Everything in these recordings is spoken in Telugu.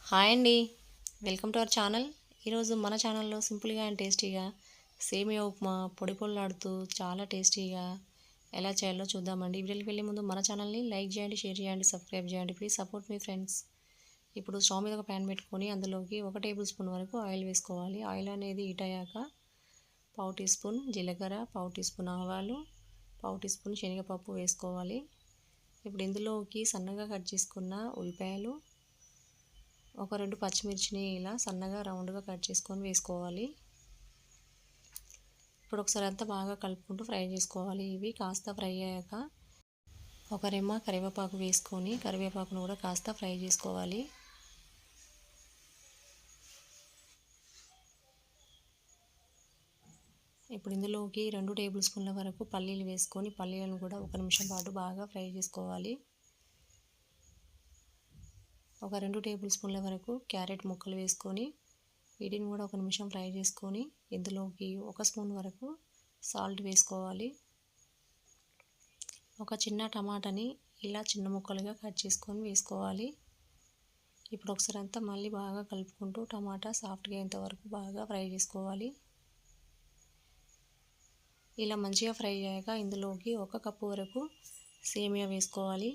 హాయ్ అండి, వెల్కమ్ టు అవర్ ఛానల్. ఈరోజు మన ఛానల్లో సింపుల్గా అండ్ టేస్టీగా సేమియా ఉప్మా పొడి పొడిలాడుతూ చాలా టేస్టీగా ఎలా చేయాలో చూద్దామండి. వీడియోకి వెళ్ళే ముందు మన ఛానల్ని లైక్ చేయండి, షేర్ చేయండి, సబ్స్క్రైబ్ చేయండి. Please support me friends. ఇప్పుడు స్టవ్ మీద ఒక ప్యాన్ పెట్టుకొని అందులోకి 1 టేబుల్ స్పూన్ వరకు ఆయిల్ వేసుకోవాలి. ఆయిల్ అనేది హీట్ అయ్యాక పావు టీ స్పూన్ జీలకర్ర, పావు టీ స్పూన్ ఆవాలు, పావు టీ స్పూన్ శనగపప్పు వేసుకోవాలి. ఇప్పుడు ఇందులోకి సన్నగా కట్ చేసుకున్న ఉల్లిపాయలు, ఒక 2 పచ్చిమిర్చిని ఇలా సన్నగా రౌండ్గా కట్ చేసుకొని వేసుకోవాలి. ఇప్పుడు ఒకసారి అంతా బాగా కలుపుకుంటూ ఫ్రై చేసుకోవాలి. ఇవి కాస్త ఫ్రై అయ్యాక ఒక రెమ్మ కరివేపాకు వేసుకొని కరివేపాకును కూడా కాస్త ఫ్రై చేసుకోవాలి. ఇప్పుడు ఇందులోకి 2 టేబుల్ స్పూన్ల వరకు పల్లీలు వేసుకొని పల్లీలను కూడా 1 నిమిషం పాటు బాగా ఫ్రై చేసుకోవాలి. ఒక 2 టేబుల్ స్పూన్ల వరకు క్యారెట్ ముక్కలు వేసుకొని వీటిని కూడా 1 నిమిషం ఫ్రై చేసుకొని ఇందులోకి 1 స్పూన్ వరకు సాల్ట్ వేసుకోవాలి. ఒక చిన్న టమాటాని ఇలా చిన్న ముక్కలుగా కట్ చేసుకొని వేసుకోవాలి. ఇప్పుడు ఒకసారి అంతా మళ్ళీ బాగా కలుపుకుంటూ టమాటా సాఫ్ట్గా అయ్యేంత వరకు బాగా ఫ్రై చేసుకోవాలి. ఇలా మంచిగా ఫ్రై అయ్యాక ఇందులోకి 1 కప్పు వరకు సేమియా వేసుకోవాలి.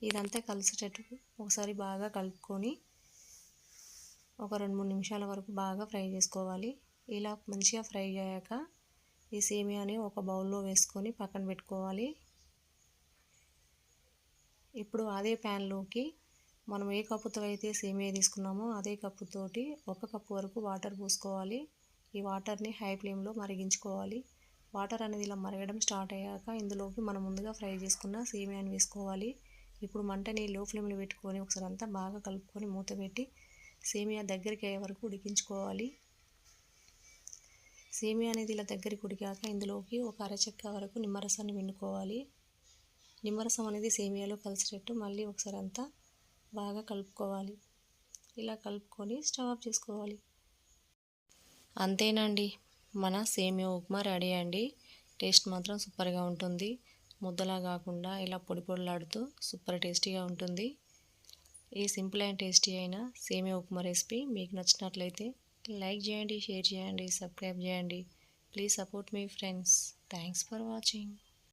ఇదంతా కలిసేటట్టు ఒకసారి బాగా కలుపుకొని ఒక 2-3 నిమిషాల వరకు బాగా ఫ్రై చేసుకోవాలి. ఇలా మంచిగా ఫ్రై అయ్యాక ఈ సేమియాని ఒక బౌల్లో వేసుకొని పక్కన పెట్టుకోవాలి. ఇప్పుడు అదే ప్యాన్లోకి మనం ఏ కప్పుతో అయితే సేమియా తీసుకున్నామో అదే కప్పుతోటి 1 కప్పు వరకు వాటర్ పోసుకోవాలి. ఈ వాటర్ని హై ఫ్లేమ్లో మరిగించుకోవాలి. వాటర్ అనేది ఇలా మరగడం స్టార్ట్ అయ్యాక ఇందులోకి మనం ముందుగా ఫ్రై చేసుకున్న సేమియాని వేసుకోవాలి. ఇప్పుడు మంటని లో ఫ్లేమ్లో పెట్టుకొని ఒకసారి అంతా బాగా కలుపుకొని మూత పెట్టి సేమియా దగ్గరికి అయ్యే వరకు ఉడికించుకోవాలి. సేమియా అనేది ఇలా దగ్గరికి ఉడికాక ఇందులోకి ఒక అరచెక్క వరకు నిమ్మరసాన్ని పిండుకోవాలి. నిమ్మరసం అనేది సేమియాలో కలిసేటట్టు మళ్ళీ ఒకసారి అంతా బాగా కలుపుకోవాలి. ఇలా కలుపుకొని స్టవ్ ఆఫ్ చేసుకోవాలి. అంతేనండి, మన సేమియా ఉప్మా రెడీ అండి. టేస్ట్ మాత్రం సూపర్గా ఉంటుంది. ముద్దలా కాకుండా ఇలా పొడి పొడిలాడుతూ సూపర్ టేస్టీగా ఉంటుంది. ఈ సింపుల్ అండ్ టేస్టీ అయిన సేమియా ఉప్మా రెసిపీ మీకు నచ్చినట్లయితే లైక్ చేయండి, షేర్ చేయండి, సబ్స్క్రైబ్ చేయండి. Please support me friends. Thanks for watching.